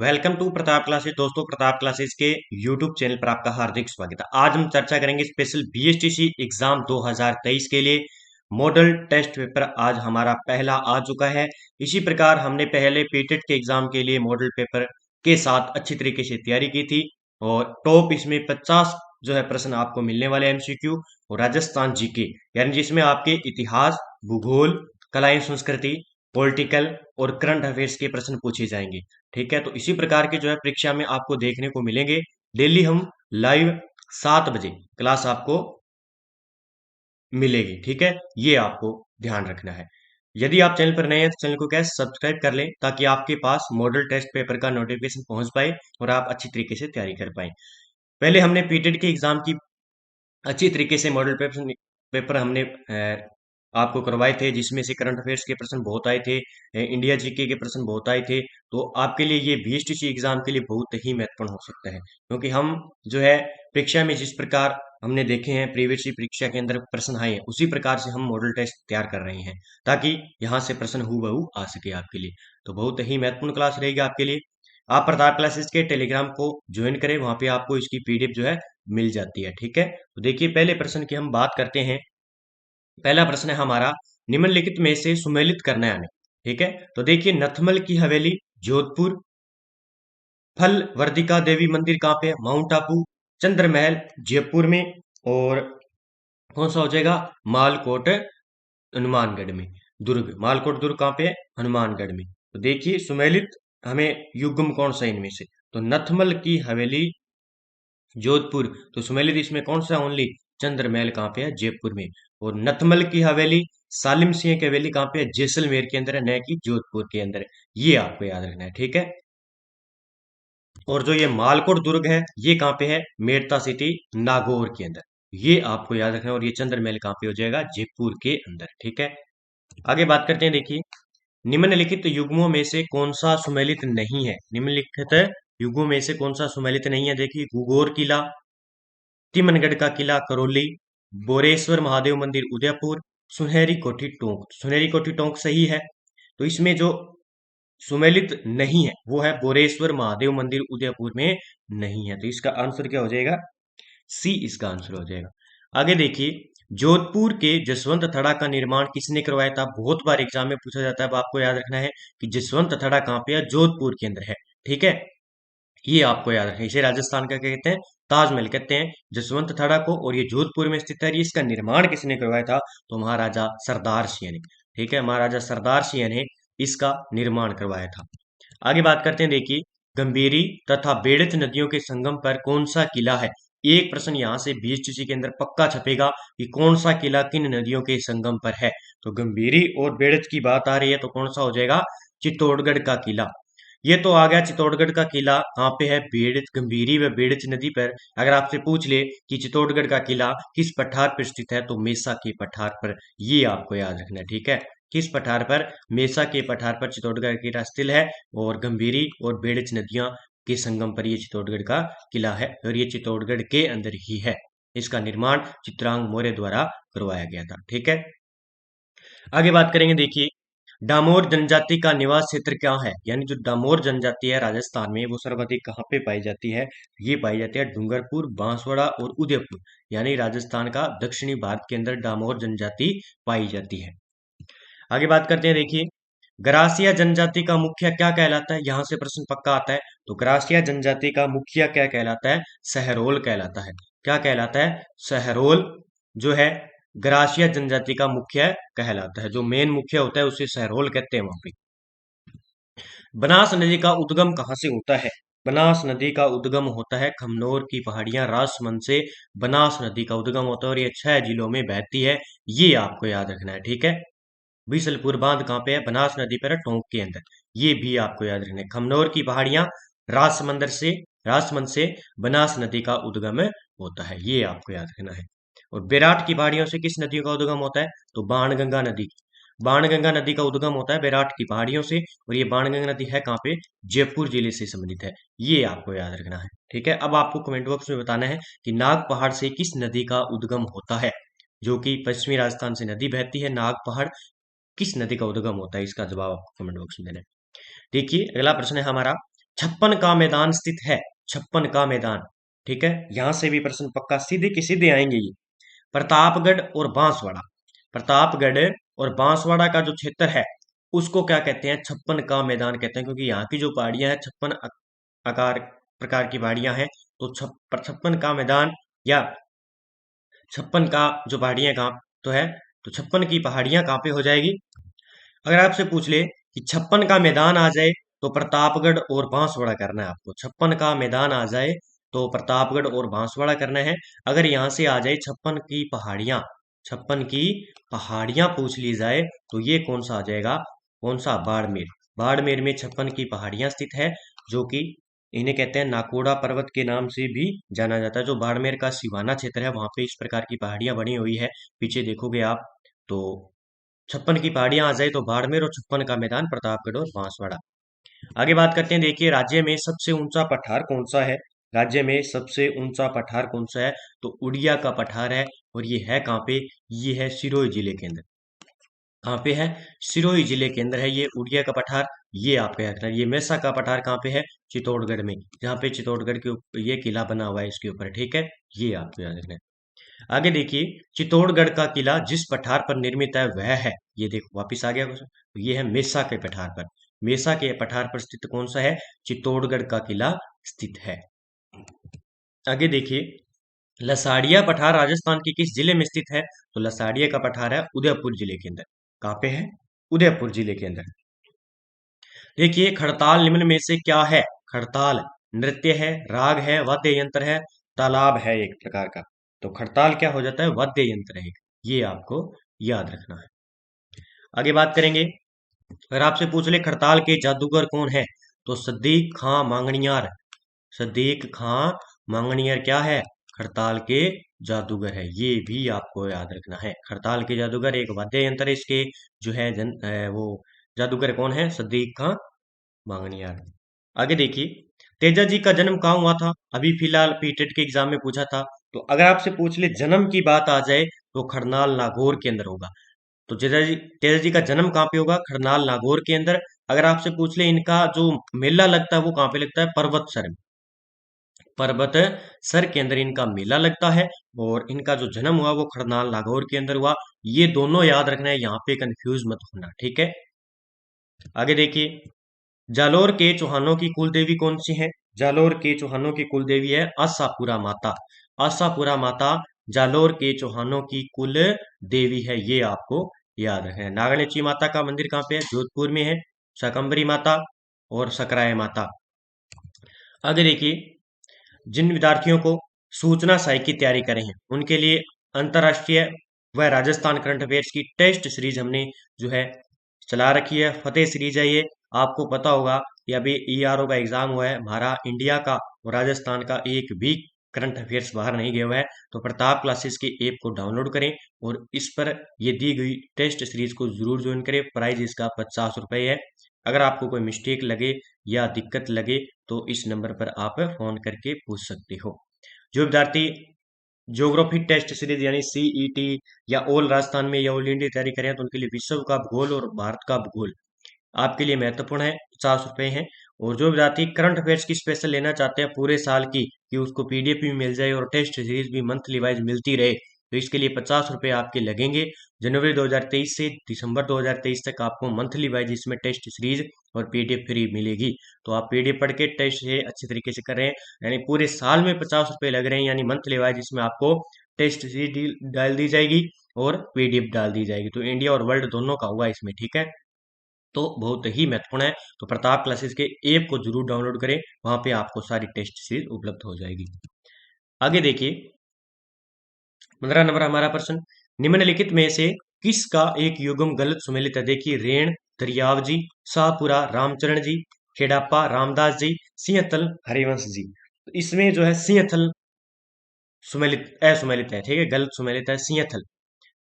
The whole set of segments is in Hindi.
Welcome to Pratap classes. दोस्तों, प्रताप क्लासेस के यूट्यूब चैनल पर आपका हार्दिक स्वागत है। आज हम चर्चा करेंगे स्पेशल बीएसटीसी एग्जाम 2023 के लिए मॉडल टेस्ट पेपर। आज हमारा पहला आ चुका है। इसी प्रकार हमने पहले पीटेट के एग्जाम के लिए मॉडल पेपर के साथ अच्छी तरीके से तैयारी की थी और टॉप इसमें 50 जो है प्रश्न आपको मिलने वाले एमसीक्यू और राजस्थान जीके, यानी जिसमें आपके इतिहास, भूगोल, कला एवं संस्कृति, पॉलिटिकल और करंट अफेयर्स के प्रश्न पूछे जाएंगे। ठीक है, तो इसी प्रकार के जो है परीक्षा में आपको देखने को मिलेंगे। डेली हम लाइव 7 बजे क्लास आपको मिलेगी। ठीक है, ये आपको ध्यान रखना है। यदि आप चैनल पर नए हैं तो चैनल को क्या सब्सक्राइब कर लें, ताकि आपके पास मॉडल टेस्ट पेपर का नोटिफिकेशन पहुंच पाए और आप अच्छी तरीके से तैयारी कर पाए। पहले हमने पीटेट के एग्जाम की अच्छी तरीके से मॉडल पेपर पेपर हमने आपको करवाए थे, जिसमें से करंट अफेयर्स के प्रश्न बहुत आए थे, इंडिया जीके के प्रश्न बहुत आए थे। तो आपके लिए ये बीएसटीसी एग्जाम के लिए बहुत ही महत्वपूर्ण हो सकता है, क्योंकि हम जो है परीक्षा में जिस प्रकार हमने देखे हैं प्रीवियस परीक्षा के अंदर प्रश्न आए हैं, उसी प्रकार से हम मॉडल टेस्ट तैयार कर रहे हैं, ताकि यहाँ से प्रश्न हूबहू आ सके आपके लिए। तो बहुत ही महत्वपूर्ण क्लास रहेगी आपके लिए। आप प्रताप क्लासेस के टेलीग्राम को ज्वाइन करें, वहां पे आपको इसकी पीडीएफ जो है मिल जाती है। ठीक है, तो देखिए पहले प्रश्न की हम बात करते हैं। पहला प्रश्न है हमारा, निम्नलिखित में से सुमेलित करना है हमें। ठीक है, तो देखिए नथमल की हवेली जोधपुर, फल वर्दिका देवी मंदिर कहाँ पे है? माउंट आबू, चंद्र महल जयपुर में, और कौन सा हो जाएगा? मालकोट हनुमानगढ़ में। दुर्ग, मालकोट दुर्ग कहाँ पे है? हनुमानगढ़ में। तो देखिए सुमेलित हमें युग्म कौन सा है इनमें से? तो नथमल की हवेली जोधपुर, तो सुमेलित इसमें कौन सा? ओनली चंद्र महल कहाँ पे है? जयपुर में। और नथमल की हवेली सालिम सिंह की हवेली कहाँ पे है? जैसलमेर के अंदर है, न कि जोधपुर के अंदर है। ये आपको याद रखना है। ठीक है, और जो ये मालकोट दुर्ग है ये कहाँ पे है? मेड़ता सिटी नागौर के अंदर। ये आपको याद रखना है। और ये चंद्र महल कहाँ पे हो जाएगा? जयपुर के अंदर। ठीक है, आगे बात करते हैं। देखिए निम्नलिखित युग्मों में से कौन सा सुमेलित नहीं है? निम्नलिखित युग्मों में से कौन सा सुमेलित नहीं है? देखिए घूघोर किला, तिमनगढ़ का किला करौली, बोरेश्वर महादेव मंदिर उदयपुर, सुनहरी कोठी टोंक। सुनहरी कोठी टोंक सही है। तो इसमें जो सुमेलित नहीं है वो है बोरेश्वर महादेव मंदिर उदयपुर में नहीं है। तो इसका आंसर क्या हो जाएगा? सी इसका आंसर हो जाएगा। आगे देखिए, जोधपुर के जसवंत थड़ा का निर्माण किसने करवाया था? बहुत बार एग्जाम में पूछा जाता है। अब आपको याद रखना है कि जसवंत थड़ा कहाँ पे है? जोधपुर के अंदर है। ठीक है, ये आपको याद रखना है। इसे राजस्थान का क्या कहते हैं? ताजमहल कहते हैं जसवंत थड़ा को, और ये जोधपुर में स्थित है। इसका निर्माण किसने करवाया था? तो महाराजा सरदार सिंह ने। ठीक है, महाराजा सरदार सिंह ने इसका निर्माण करवाया था। आगे बात करते हैं। देखिए गंभीरी तथा बेड़च नदियों के संगम पर कौन सा किला है? एक प्रश्न यहाँ से बीएसटीसी के अंदर पक्का छपेगा कि कौन सा किला किन नदियों के संगम पर है। तो गंभीरी और बेड़च की बात आ रही है, तो कौन सा हो जाएगा? चित्तौड़गढ़ का किला। ये तो आ गया चित्तौड़गढ़ का किला कहाँ पे है? बेड़च, गंभीरी व बेड़च नदी पर। अगर आपसे पूछ ले कि चित्तौड़गढ़ का किला किस पठार पर स्थित है, तो मेसा के पठार पर। ये आपको याद रखना है। ठीक है, किस पठार पर? मेसा के पठार पर चित्तौड़गढ़ का किला स्थित है, और गंभीरी और बेड़च नदियां के संगम पर ये चित्तौड़गढ़ का किला है, और ये चित्तौड़गढ़ के अंदर ही है। इसका निर्माण चित्रांग मौर्य द्वारा करवाया गया था। ठीक है, आगे बात करेंगे। देखिए डामोर जनजाति का निवास क्षेत्र क्या है? यानी जो डामोर जनजाति है राजस्थान में, वो सर्वाधिक कहाँ पे पाई जाती है? ये पाई जाती है डूंगरपुर, बांसवाड़ा और उदयपुर। यानी राजस्थान का दक्षिणी भारत के अंदर डामोर जनजाति पाई जाती है। आगे बात करते हैं। देखिए गरासिया जनजाति का मुखिया क्या कहलाता है? यहाँ से प्रश्न पक्का आता है। तो गरासिया जनजाति का मुखिया क्या कहलाता है? सहरोल कहलाता है। क्या कहलाता है? सहरोल जो है गरासिया जनजाति का मुखिया कहलाता है। जो मेन मुखिया होता है उसे सहरोल कहते हैं वहां पे। बनास नदी का उद्गम कहाँ से होता है? बनास नदी का उद्गम होता है खमनोर की पहाड़ियां राजसमंद से। बनास नदी का उद्गम होता है और ये 6 जिलों में बहती है। ये आपको याद रखना है। ठीक है, बीसलपुर बांध कहाँ पे है? बनास नदी पर है, टोंक के अंदर। ये भी आपको याद रखना है। खमनोर की पहाड़ियां राजसमंदर से, राजसमंद से बनास नदी का उद्गम होता है। ये आपको याद रखना है। और बेराट की पहाड़ियों से किस नदी का उद्गम होता है? तो बाणगंगा नदी। बाणगंगा नदी का उद्गम होता है बेराट की पहाड़ियों से, और ये बाणगंगा नदी है कहाँ पे? जयपुर जिले से संबंधित है। ये आपको याद रखना है। ठीक है, अब आपको कमेंट बॉक्स में बताना है कि नाग पहाड़ से किस नदी का उद्गम होता है? जो कि पश्चिमी राजस्थान से नदी बहती है नाग पहाड़, किस नदी का उद्गम होता है? इसका जवाब आपको कमेंट बॉक्स में देना है। देखिए अगला प्रश्न है हमारा, छप्पन का मैदान स्थित है, छप्पन का मैदान। ठीक है, यहां से भी प्रश्न पक्का सीधे के सीधे आएंगे ये। प्रतापगढ़ और बांसवाड़ा, प्रतापगढ़ और बांसवाड़ा का जो क्षेत्र है उसको क्या कहते हैं, छप्पन का मैदान कहते हैं, क्योंकि यहाँ की जो पहाड़ियां हैं छप्पन आकार प्रकार की पहाड़ियां हैं। तो छप्पन का मैदान या छप्पन का जो पहाड़ियां कहाँ तो है, तो छप्पन की पहाड़ियां कहाँ पे हो जाएगी। अगर आपसे पूछ ले कि छप्पन का मैदान आ जाए तो प्रतापगढ़ और बांसवाड़ा करना है आपको, छप्पन का मैदान आ जाए तो प्रतापगढ़ और बांसवाड़ा करना है। अगर यहां से आ जाए छप्पन की पहाड़ियां, छप्पन की पहाड़ियां पूछ ली जाए तो ये कौन सा आ जाएगा, कौन सा, बाड़मेर। बाड़मेर में छप्पन की पहाड़ियां स्थित है, जो कि इन्हें कहते हैं नाकोड़ा पर्वत के नाम से भी जाना जाता है। जो बाड़मेर का सिवाना क्षेत्र है वहां पे इस प्रकार की पहाड़ियां बनी हुई है, पीछे देखोगे आप तो छप्पन की पहाड़ियां आ जाए तो बाड़मेर और छप्पन का मैदान प्रतापगढ़ और बांसवाड़ा। आगे बात करते हैं, देखिए राज्य में सबसे ऊंचा पठार कौन सा है, राज्य में सबसे ऊंचा पठार कौन सा है, तो उड़िया का पठार है। और ये है कहाँ पे, ये है सिरोही जिले के अंदर। कहाँ पे है, सिरोही जिले के अंदर है ये उड़िया का पठार। ये आपका याद रखना। ये मेसा का पठार कहाँ पे है, चित्तौड़गढ़ में, जहाँ पे चित्तौड़गढ़ के ये किला बना हुआ है इसके ऊपर। ठीक है, ये आपको याद रखना है। आगे देखिए, चित्तौड़गढ़ का किला जिस पठार पर निर्मित है वह है, ये देखो वापिस आ गया क्वेश्चन, तो ये है मेसा के पठार पर। मेसा के पठार पर स्थित कौन सा है, चित्तौड़गढ़ का किला स्थित है। आगे देखिए, लसाड़िया पठार राजस्थान के किस जिले में स्थित है, तो लसाड़िया का पठार है उदयपुर जिले के अंदर। कहाँ पे है, उदयपुर जिले के अंदर। देखिए, खड़ताल निम्न में से क्या है, खड़ताल नृत्य है, राग है, वाद्य यंत्र है, तालाब है एक प्रकार का। तो खड़ताल क्या हो जाता है, वाद्य यंत्र है एक। ये आपको याद रखना है। आगे बात करेंगे, अगर आपसे पूछ ले खड़ताल के जादूगर कौन है, तो सदीक खां मांगणियार। सदीक खां मांगणियार क्या है, खड़ताल के जादूगर है। ये भी आपको याद रखना है। खड़ताल के जादूगर एक वाद्य यंत्र है इसके, जो है वो जादूगर कौन है, सदीक खां मांगणियार। आगे देखिए, तेजा जी का जन्म कहाँ हुआ था, अभी फिलहाल पीटेट के एग्जाम में पूछा था। तो अगर आपसे पूछ ले जन्म की बात आ जाए तो खरनाल नागौर के अंदर होगा। तो तेजा जी का जन्म कहाँ पे होगा, खरनाल नागौर के अंदर। अगर आपसे पूछ ले इनका जो मेला लगता है वो कहाँ पे लगता है, पर्वतसर में, पर्वतसर के अंदर इनका मेला लगता है। और इनका जो जन्म हुआ वो खरनाल नागौर के अंदर हुआ। ये दोनों याद रखना है, यहाँ पे कंफ्यूज मत होना। ठीक है, आगे देखिए, जालोर के चौहानों की कुल देवी कौन सी है, जालोर के चौहानों की कुल देवी है आशापुरा माता। आशापुरा माता जालोर के चौहानों की कुल देवी है, ये आपको याद रखना है। नागणेची माता का मंदिर कहाँ पे है, जोधपुर में है। शाकंभरी माता और सकराय माता। आगे देखिए, जिन विद्यार्थियों को सूचना साई की तैयारी कर रहे हैं उनके लिए अंतर्राष्ट्रीय व राजस्थान करंट अफेयर्स की टेस्ट सीरीज हमने जो है चला रखी है, फतेह सीरीज है ये। आपको पता होगा कि अभी ईआरओ का एग्जाम हुआ है, हमारा इंडिया का और राजस्थान का एक भी करंट अफेयर्स बाहर नहीं गया हुआ है। तो प्रताप क्लासेस के ऐप को डाउनलोड करें और इस पर ये दी गई टेस्ट सीरीज को जरूर ज्वाइन करें। प्राइस इसका 50 रुपये है। अगर आपको कोई मिस्टेक लगे या दिक्कत लगे तो इस नंबर पर आप फोन करके पूछ सकते हो। जो विद्यार्थी ज्योग्राफी टेस्ट सीरीज यानी सीईटी या ऑल राजस्थान में या ऑल इंडिया तैयारी करें तो उनके लिए विश्व का भूगोल और भारत का भूगोल आपके लिए महत्वपूर्ण है, 50 रुपये हैं। और जो विद्यार्थी करंट अफेयर्स की स्पेशल लेना चाहते हैं पूरे साल की, कि उसको पीडीएफ भी मिल जाए और टेस्ट सीरीज भी मंथली वाइज मिलती रहे, तो इसके लिए 50 रुपये आपके लगेंगे। जनवरी 2023 से दिसंबर 2023 तक आपको मंथली वाइज इसमें टेस्ट सीरीज और पीडीएफ फ्री मिलेगी। तो आप पीडीएफ पढ़ के टेस्ट से अच्छे तरीके से कर रहे हैं, यानी पूरे साल में 50 रुपये लग रहे हैं, यानी मंथली वाइज इसमें आपको टेस्ट सीरीज डाल दी जाएगी और पीडीएफ डाल दी जाएगी। तो इंडिया और वर्ल्ड दोनों का हुआ इसमें। ठीक है, तो बहुत ही महत्वपूर्ण है। तो प्रताप क्लासेस के ऐप को जरूर डाउनलोड करें, वहां पे आपको सारी टेस्ट सीरीज उपलब्ध हो जाएगी। आगे देखिए, 15 नंबर हमारा प्रश्न, निम्नलिखित में से किसका एक युग्म गलत सुमेलित है। देखिए, रेण दरियाव जी, शाहपुरा रामचरण जी, खेड़ापा रामदास जी, सिंहथल हरिवंश जी। तो इसमें जो है सिंहथल सुमेलित असुमेलित है। ठीक है, गलत सुमेलित है सिंहथल।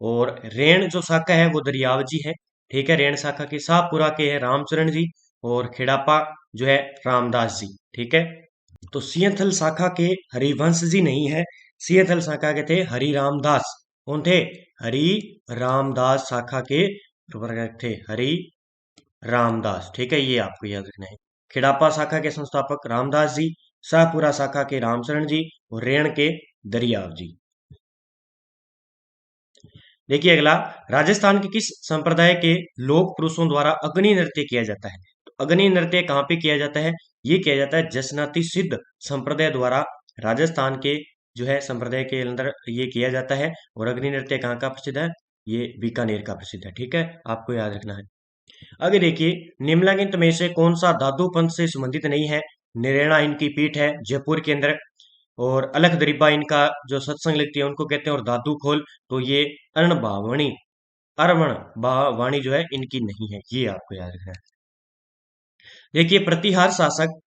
और रेण जो शाखा है वो दरियाव जी है। ठीक है, रेण शाखा के शाहपुरा के है रामचरण जी और खेड़ापा जो है रामदास जी। ठीक है, तो सिंहथल शाखा के हरिवंश जी नहीं है, सिंहथल शाखा के थे हरि रामदास। कौन थे, हरि रामदास शाखा के प्रवर्तक थे, हरि रामदास। ठीक है, ये आपको याद रखना है। खेड़ापा शाखा के संस्थापक रामदास जी, शाहपुरा शाखा के रामचरण जी और रेण के दरियाव जी। देखिए अगला, राजस्थान के किस संप्रदाय के लोक पुरुषों द्वारा अग्नि नृत्य किया जाता है? तो अग्नि नृत्य कहाँ पे किया जाता है? ये किया जाता है जसनाती सिद्ध संप्रदाय द्वारा राजस्थान के जो है संप्रदाय के अंदर ये किया जाता है। और अग्नि नृत्य कहाँ का प्रसिद्ध है? ये बीकानेर का प्रसिद्ध है। ठीक है, आपको याद रखना है। आगे देखिए, निम्नलिखित में से कौन सा धातु पंथ से संबंधित नहीं है? नरेणा इनकी पीठ है जयपुर के अंदर, और अलख दरीबा इनका जो सत्संग लिखती है उनको कहते हैं, और दादू खोल तो ये अर्ण अरवण वाणी जो है इनकी नहीं है। ये आपको याद रखना है। देखिए, प्रतिहार शासक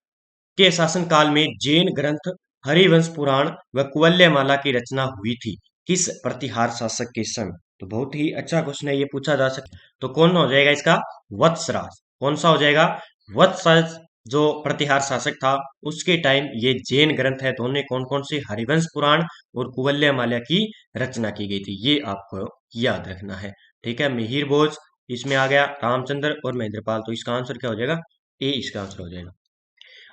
के शासनकाल में जैन ग्रंथ हरिवंश पुराण व कुवल्यमाला की रचना हुई थी। किस प्रतिहार शासक के समय? तो बहुत ही अच्छा क्वेश्चन है, ये पूछा जा सकता है। तो कौन हो जाएगा इसका? वत्सराज। कौन सा हो जाएगा? वत्सराज जो प्रतिहार शासक था उसके टाइम ये जैन ग्रंथ है दोनों कौन कौन से? हरिवंश पुराण और कुवल्यमाला की रचना की गई थी। ये आपको याद रखना है। ठीक है, मिहिर भोज इसमें आ गया, रामचंद्र और महेंद्रपाल। तो इसका आंसर क्या हो जाएगा? ए इसका आंसर हो जाएगा।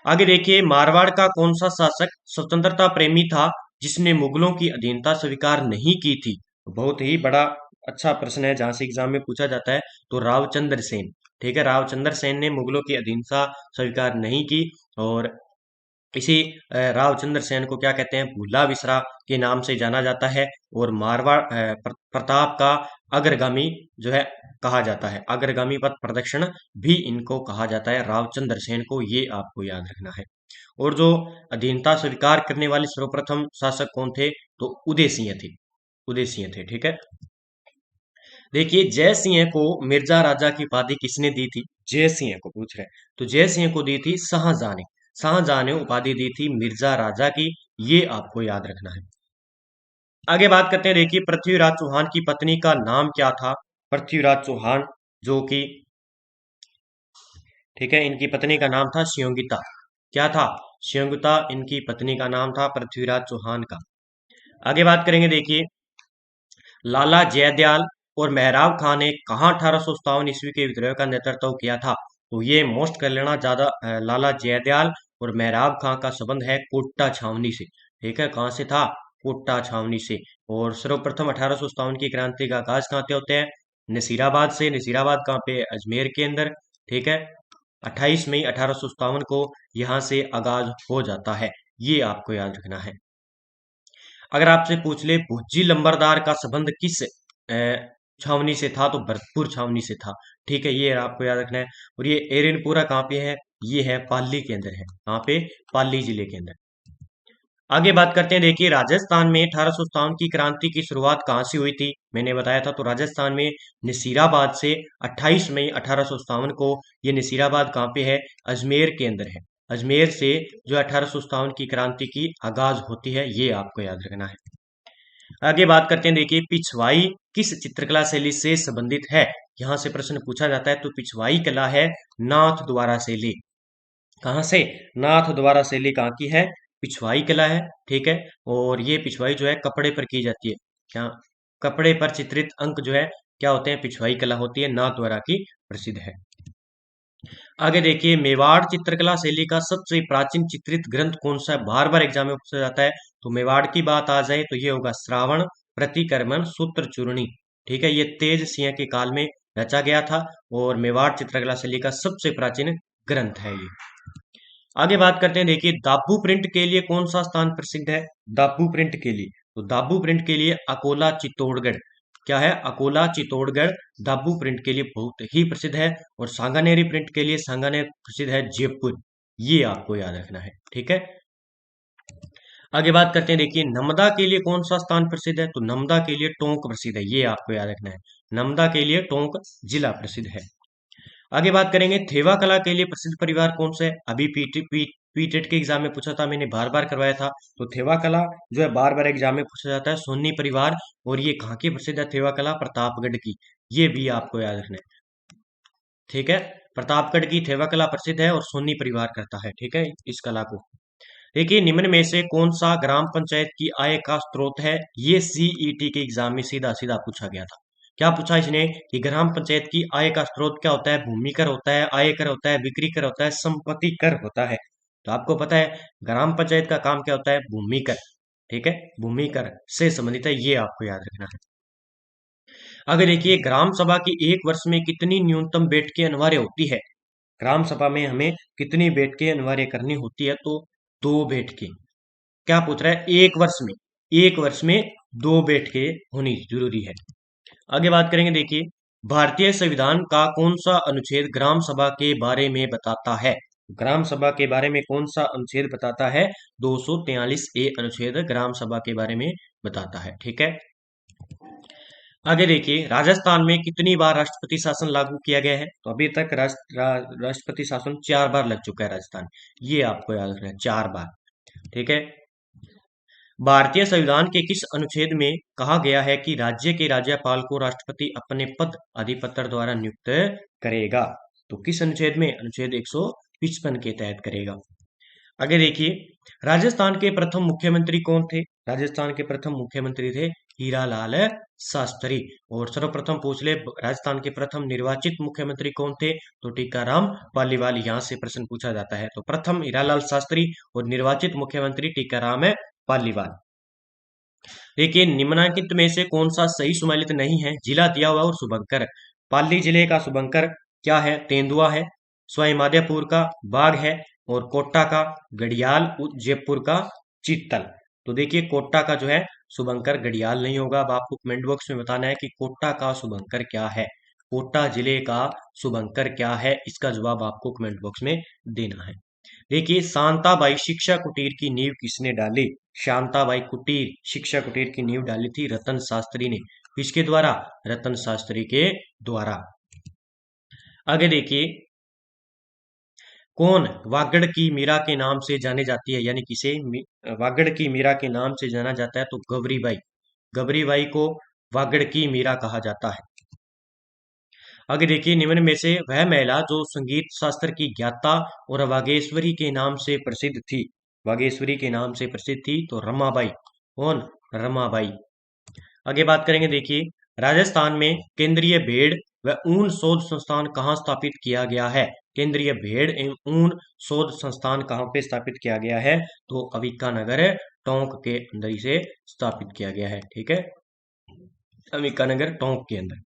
आगे देखिए, मारवाड़ का कौन सा शासक स्वतंत्रता प्रेमी था जिसने मुगलों की अधीनता स्वीकार नहीं की थी? बहुत ही बड़ा अच्छा प्रश्न है, जहां से एग्जाम में पूछा जाता है। तो रावचंद्र सेन। ठीक है, रावचंद्र सेन ने मुगलों की अधीनता स्वीकार नहीं की। और इसी रावचंद्र सेन को क्या कहते हैं? भूला विसरा के नाम से जाना जाता है। और मारवाड़ प्रताप का अग्रगामी जो है कहा जाता है, अग्रगामी पथ प्रदक्षिण भी इनको कहा जाता है, रावचंद्र सेन को। ये आपको याद रखना है। और जो अधीनता स्वीकार करने वाले सर्वप्रथम शासक कौन थे? तो उदय सिंह थे। उदय सिंह थे। ठीक है, देखिए, जय सिंह को मिर्जा राजा की उपाधि किसने दी थी? जय सिंह को पूछ रहे हैं। तो जय सिंह को दी थी शाहजहां ने। शाहजहां ने उपाधि दी थी मिर्जा राजा की। ये आपको याद रखना है। आगे बात करते हैं। देखिए, पृथ्वीराज चौहान की पत्नी का नाम क्या था? पृथ्वीराज चौहान जो कि, ठीक है, इनकी पत्नी का नाम था शियोंगिता। क्या था? शियोंगिता इनकी पत्नी का नाम था पृथ्वीराज चौहान का। आगे बात करेंगे। देखिए, लाला जयदयाल और मेहराब खान ने कहाँ 1857 ईस्वी के विद्रोह का नेतृत्व किया था? तो ये मोस्ट कर लेना ज्यादा, लाला जयदयाल और मेहराब खान का संबंध है कोटा छावनी से। ठीक है, कहाँ से था? कोटा छावनी से। और सर्वप्रथम 1857 की क्रांति का आगाज कहाँ से होते हैं? नसीराबाद से। नसीराबाद कहाँ पे? अजमेर के अंदर। ठीक है, 28 मई 1857 को यहाँ से आगाज हो जाता है। ये आपको याद रखना है। अगर आपसे पूछ ले भुज्जी लंबरदार का संबंध किस छावनी से था? तो भरतपुर छावनी से था। ठीक है, ये आपको याद रखना है। और ये एरनपुरा कहाँ पे है? ये है पाली के अंदर है। कहाँ पे? पाली जिले के अंदर। आगे बात करते हैं। देखिए, राजस्थान में 1857 की क्रांति की शुरुआत कहाँ से हुई थी? मैंने बताया था। तो राजस्थान में नसीराबाद से 28 मई 1857 को। ये नसीराबाद कहाँ पे है? अजमेर के अंदर है। अजमेर से जो 1857 की क्रांति की आगाज होती है। ये आपको याद रखना है। आगे बात करते हैं। देखिए, पिछवाई किस चित्रकला शैली से संबंधित है? यहां से प्रश्न पूछा जाता है। तो पिछवाई कला है नाथ द्वारा शैली। कहाँ से? नाथ द्वारा शैली कहाँ की है? पिछवाई कला है। ठीक है, और ये पिछवाई जो है कपड़े पर की जाती है। क्या? कपड़े पर चित्रित अंक जो है क्या होते हैं? पिछवाई कला होती है, नाथ द्वारा की प्रसिद्ध है। आगे देखिए, मेवाड़ चित्रकला शैली का सबसे प्राचीन चित्रित ग्रंथ कौन सा है? बार बार एग्जाम में पूछा जाता है। तो मेवाड़ की बात आ जाए तो ये होगा श्रावण प्रतिक्रमण सूत्र चूर्णी। ठीक है, ये तेज सिंह के काल में रचा गया था। और मेवाड़ चित्रकला शैली का सबसे प्राचीन ग्रंथ है ये। आगे बात करते हैं। देखिए, दाबू प्रिंट के लिए कौन सा स्थान प्रसिद्ध है? दाबू प्रिंट के लिए, तो दाबू प्रिंट के लिए अकोला चित्तौड़गढ़। क्या है? अकोला चित्तौड़गढ़ दाबू प्रिंट के लिए बहुत ही प्रसिद्ध है। और सांगानेरी प्रिंट के लिए सांगानेर प्रसिद्ध है जयपुर। ये आपको याद रखना है। ठीक है, आगे बात करते हैं। देखिए, नमदा के लिए कौन सा स्थान प्रसिद्ध है? तो नमदा के लिए टोंक प्रसिद्ध है। ये आपको याद रखना है। नमदा के लिए टोंक जिला प्रसिद्ध है। आगे बात करेंगे, थेवा कला के लिए प्रसिद्ध परिवार कौन सा है? अभी पीटेट के एग्जाम में पूछा था, मैंने बार बार करवाया था। तो थेवा कला जो है बार बार एग्जाम में पूछा जाता है, सोनी परिवार। और ये कहाँ की प्रसिद्ध है थेवा कला? प्रतापगढ़ की। ये भी आपको याद रखना है। ठीक है, प्रतापगढ़ की थेवा कला प्रसिद्ध है और सोनी परिवार करता है। ठीक है, इस कला को। देखिए, निम्न में से कौन सा ग्राम पंचायत की आय का स्रोत है? ये सीईटी के एग्जाम में सीधा सीधा पूछा गया था। क्या पूछा इसने कि ग्राम पंचायत की आय का स्रोत क्या होता है? भूमि कर होता है, आय कर होता है, बिक्री कर होता है, संपत्ति कर होता है। तो आपको पता है ग्राम पंचायत का काम क्या होता है? भूमि कर। ठीक है, भूमि कर से संबंधित है, ये आपको याद रखना है। आगे देखिए, ग्राम सभा की एक वर्ष में कितनी न्यूनतम बैठकें अनिवार्य होती है? ग्राम सभा में हमें कितनी बैठकें अनिवार्य करनी होती है? तो 2 बैठकें। क्या पूछ रहा है? एक वर्ष में 2 बैठकें होनी जरूरी है। आगे बात करेंगे, देखिए भारतीय संविधान का कौन सा अनुच्छेद ग्राम सभा के बारे में बताता है? ग्राम सभा के बारे में कौन सा अनुच्छेद बताता है? 243A अनुच्छेद ग्राम सभा के बारे में बताता है। ठीक है, आगे देखिए राजस्थान में कितनी बार राष्ट्रपति शासन लागू किया गया है? तो अभी तक राष्ट्रपति शासन 4 बार लग चुका है राजस्थान। ये आपको याद रखना है, 4 बार। ठीक है, भारतीय संविधान के किस अनुच्छेद में कहा गया है कि राज्य के राज्यपाल को राष्ट्रपति अपने पद अधिपत्र द्वारा नियुक्त करेगा? तो किस अनुच्छेद में? अनुच्छेद 155 के तहत करेगा। आगे देखिए, राजस्थान के प्रथम मुख्यमंत्री कौन थे? राजस्थान के प्रथम मुख्यमंत्री थे हीरालाल शास्त्री। और सर्वप्रथम पूछ ले, राजस्थान के प्रथम निर्वाचित मुख्यमंत्री कौन थे? तो टीकाराम पालीवाल। यहाँ से प्रश्न पूछा जाता है। तो प्रथम हीरालाल शास्त्री और निर्वाचित मुख्यमंत्री टीकाराम पालीवाल। देखिए, निम्नलिखित में से कौन सा सही सुमेलित नहीं है? जिला दिया हुआ और शुभंकर। पाली जिले का शुभंकर क्या है? तेंदुआ है। सवाई माधोपुर का बाघ है। और कोटा का घड़ियाल, जयपुर का चीतल। तो देखिए, कोटा का जो है शुभंकर घड़ियाल नहीं होगा। अब आपको कमेंट बॉक्स में बताना है कि कोटा का शुभंकर क्या है। कोटा जिले का शुभंकर क्या है, इसका जवाब आपको कमेंट बॉक्स में देना है। देखिए, शांताबाई शिक्षा कुटीर की नींव किसने डाली? शांताबाई कुटीर शिक्षा कुटीर की नींव डाली थी रतन शास्त्री ने। किसके द्वारा? रतन शास्त्री के द्वारा। आगे देखिए, कौन वागड़ की मीरा के नाम से जाने जाती है? यानी किसे वागड़ की मीरा के नाम से जाना जाता है? तो गबरीबाई। गबरीबाई को वागड़ की मीरा कहा जाता है। आगे देखिए, निम्न में से वह महिला जो संगीत शास्त्र की ज्ञाता और वागेश्वरी के नाम से प्रसिद्ध थी? वागेश्वरी के नाम से प्रसिद्ध थी तो रमाबाई। कौन? रमाबाई। आगे बात करेंगे, देखिए राजस्थान में केंद्रीय भेड़ व ऊन शोध संस्थान कहाँ स्थापित किया गया है? केंद्रीय भेड़ एवं ऊन शोध संस्थान कहाँ पे स्थापित किया गया है? तो अविकानगर टोंक के अंदर इसे स्थापित किया गया है। ठीक है, अविकानगर टोंक के अंदर।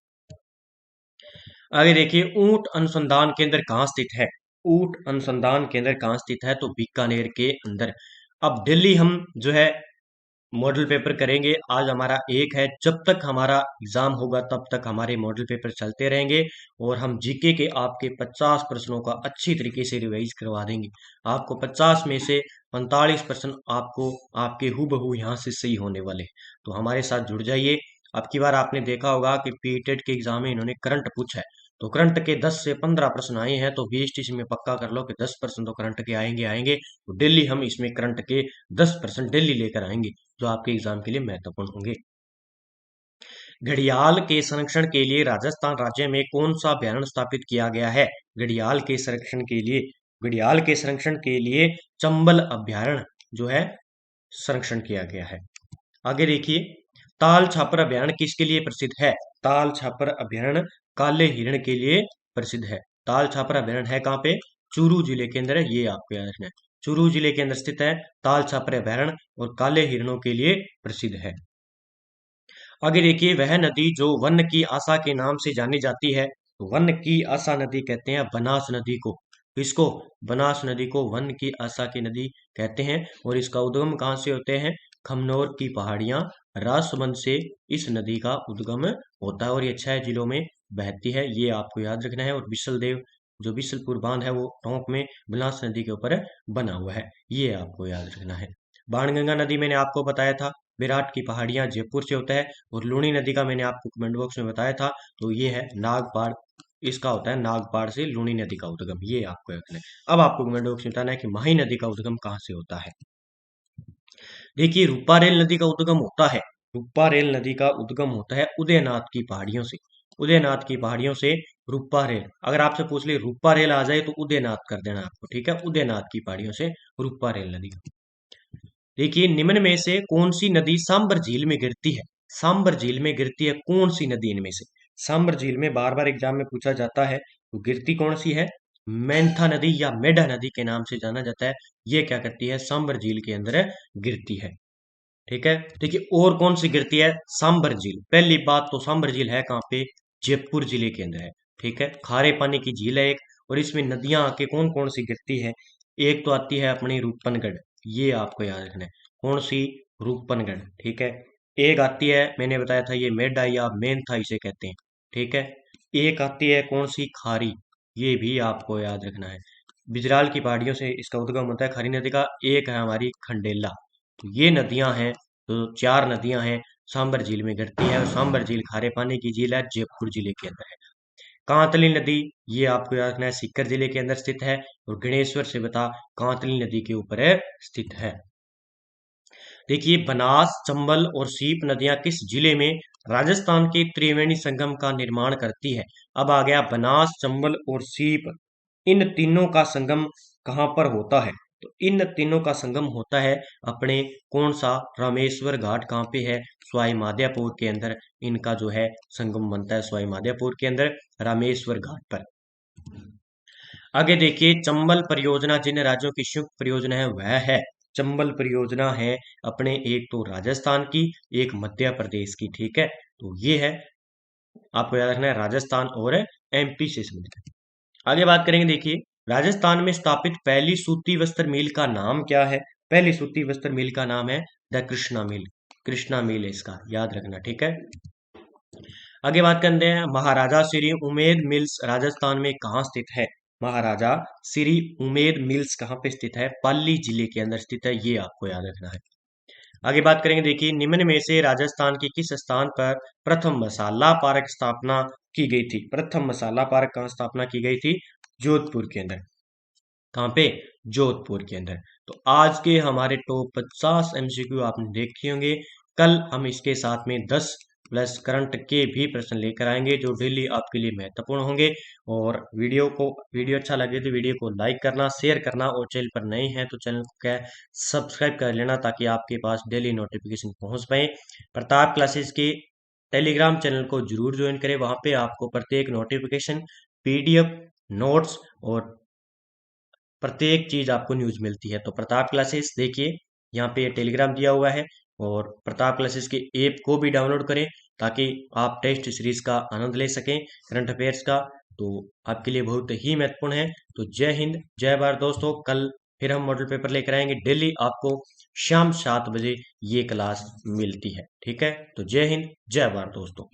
आगे देखिए, ऊंट अनुसंधान केंद्र कहाँ स्थित है? ऊंट अनुसंधान केंद्र कहाँ स्थित है? तो बीकानेर के अंदर। अब दिल्ली हम जो है मॉडल पेपर करेंगे। आज हमारा एक है, जब तक हमारा एग्जाम होगा तब तक हमारे मॉडल पेपर चलते रहेंगे और हम जीके के आपके 50 प्रश्नों का अच्छी तरीके से रिवाइज करवा देंगे। आपको 50 में से 45 प्रश्न आपको आपके हूबहू यहाँ से सही होने वाले हैं। तो हमारे साथ जुड़ जाइए। अब की बार आपने देखा होगा कि पीटेट के एग्जाम में इन्होंने करंट पूछा है, तो करंट के 10 से 15 प्रश्न आए हैं। तो बीएसटीसी में पक्का कर लो कि 10% तो करंट के आएंगे आएंगे। तो डेली हम इसमें करंट के 10% डेली लेकर आएंगे, जो आपके एग्जाम के लिए महत्वपूर्ण होंगे। घड़ियाल के संरक्षण के लिए राजस्थान राज्य में कौन सा अभ्यारण्य स्थापित किया गया है? घड़ियाल के संरक्षण के लिए, घड़ियाल के संरक्षण के लिए चंबल अभ्यारण्य जो है संरक्षण किया गया है। आगे देखिए, ताल छापर अभ्यारण्य किसके लिए प्रसिद्ध है? ताल छापर अभ्यारण्य काले हिरण के लिए प्रसिद्ध है। ताल छापर अभ्यारण्य है कहाँ पे? चूरू जिले के अंदर है, ये आपको याद रखना है। चूरू जिले के अंदर स्थित है ताल छापर अभ्यारण्य और काले हिरणों के लिए प्रसिद्ध है। आगे देखिए, वह नदी जो वन की आशा के नाम से जानी जाती है, तो वन की आशा नदी कहते हैं बनास नदी को। इसको बनास नदी को वन की आशा की नदी कहते हैं। और इसका उद्गम कहाँ से होते हैं? खमनोर की पहाड़ियां, राजसमंद से इस नदी का उद्गम होता है और ये 6 जिलों में बहती है, ये आपको याद रखना है। और बिशलदेव जो बिशलपुर बांध है वो टोंक में बनास नदी के ऊपर बना हुआ है, ये आपको याद रखना है। बाणगंगा नदी मैंने आपको बताया था, विराट की पहाड़ियां जयपुर से होता है। और लूणी नदी का मैंने आपको कमेंट बॉक्स में बताया था, तो ये है नागपाड़, इसका होता है नागपाड़ से लूणी नदी का उद्गम, ये आपको रखना है। अब आपको कमेंट बॉक्स में बताना है कि माही नदी का उद्गम कहाँ से होता है। देखिए, रूपारेल नदी का उद्गम होता है, रूपारेल नदी का उद्गम होता है उदयनाथ की पहाड़ियों से। उदयनाथ की पहाड़ियों से रूपारेल, अगर आपसे पूछ ले रूपारेल आ जाए तो उदयनाथ कर देना आपको, ठीक है। उदयनाथ की पहाड़ियों से रूपारेल नदी। देखिए, निम्न में से कौन सी नदी सांबर झील में गिरती है? सांबर झील में गिरती है कौन सी नदी इनमें से? सांबर झील में बार बार एग्जाम में पूछा जाता है, तो गिरती कौन सी है? मेंथा नदी या मेढा नदी के नाम से जाना जाता है। ये क्या करती है? सांबर झील के अंदर गिरती है। ठीक है, देखिए और कौन सी गिरती है? सांबर झील। पहली बात तो सांबर झील है कहाँ पे? जयपुर जिले के अंदर है। ठीक है, खारे पानी की झील है एक, और इसमें नदियां आके कौन कौन सी गिरती है? एक तो आती है अपनी रूपनगढ़, ये आपको याद रखना है। कौन सी? रूपनगढ़। ठीक है, एक आती है, मैंने बताया था ये मेढा या मेनथा इसे कहते हैं। ठीक है, एक आती है कौन सी? खारी, ये भी आपको याद रखना है। बिजराल की पहाड़ियों से इसका उद्गम होता है खारी नदी का। एक है हमारी खंडेला। तो ये नदियां हैं, तो चार नदियां हैं, सांबर झील में गिरती है, और सांबर झील खारे पानी की झील है, जयपुर जिले के अंदर है। कांतली नदी, ये आपको याद रखना है, सीकर जिले के अंदर स्थित है, और गणेश्वर से बता कांतली नदी के ऊपर स्थित है। देखिए, बनास, चंबल और सीप नदियां किस जिले में राजस्थान के त्रिवेणी संगम का निर्माण करती है? अब आ गया बनास, चंबल और सीप, इन तीनों का संगम कहाँ पर होता है? तो इन तीनों का संगम होता है अपने कौन सा? रामेश्वर घाट। कहाँ पे है? सवाई माधोपुर के अंदर इनका जो है संगम बनता है, सवाई माधोपुर के अंदर रामेश्वर घाट पर। आगे देखिए, चंबल परियोजना जिन राज्यों की संयुक्त परियोजना है वह है, चंबल परियोजना है अपने एक तो राजस्थान की, एक मध्य प्रदेश की। ठीक है, तो ये है, आपको याद रखना है, राजस्थान और एमपी से संबंधित। आगे बात करेंगे, देखिए, राजस्थान में स्थापित पहली सूती वस्त्र मिल का नाम क्या है? पहली सूती वस्त्र मिल का नाम है द कृष्णा मिल। कृष्णा मिल है इसका, याद रखना। ठीक है, आगे बात करते हैं, महाराजा श्री उमेद मिल्स राजस्थान में कहाँ स्थित है? महाराजा श्री उमेद मिल्स कहाँ पे स्थित है? पाली जिले के अंदर स्थित है, ये आपको याद रखना है। आगे बात करेंगे, देखिए, निम्न में से राजस्थान के किस स्थान पर प्रथम मसाला पार्क स्थापना की गई थी? प्रथम मसाला पार्क कहाँ स्थापना की गई थी? जोधपुर के अंदर। कहाँ पे? जोधपुर के अंदर। तो आज के हमारे टॉप 50 एमसीक्यू आपने देखे होंगे। कल हम इसके साथ में 10 प्लस करंट के भी प्रश्न लेकर आएंगे जो डेली आपके लिए महत्वपूर्ण होंगे। और वीडियो अच्छा लगे तो वीडियो को लाइक करना, शेयर करना, और चैनल पर नए हैं तो चैनल को क्या सब्सक्राइब कर लेना, ताकि आपके पास डेली नोटिफिकेशन पहुंच पाए। प्रताप क्लासेस के टेलीग्राम चैनल को जरूर ज्वाइन करें, वहां पे आपको प्रत्येक नोटिफिकेशन, पीडीएफ, नोट्स और प्रत्येक चीज आपको न्यूज मिलती है। तो प्रताप क्लासेस देखिए, यहाँ पे टेलीग्राम दिया हुआ है, और प्रताप क्लासेस के ऐप को भी डाउनलोड करें, ताकि आप टेस्ट सीरीज का आनंद ले सकें, करंट अफेयर्स का। तो आपके लिए बहुत ही महत्वपूर्ण है। तो जय हिंद, जय भारत दोस्तों। कल फिर हम मॉडल पेपर लेकर आएंगे, डेली आपको शाम 7 बजे ये क्लास मिलती है। ठीक है, तो जय हिंद, जय भारत दोस्तों।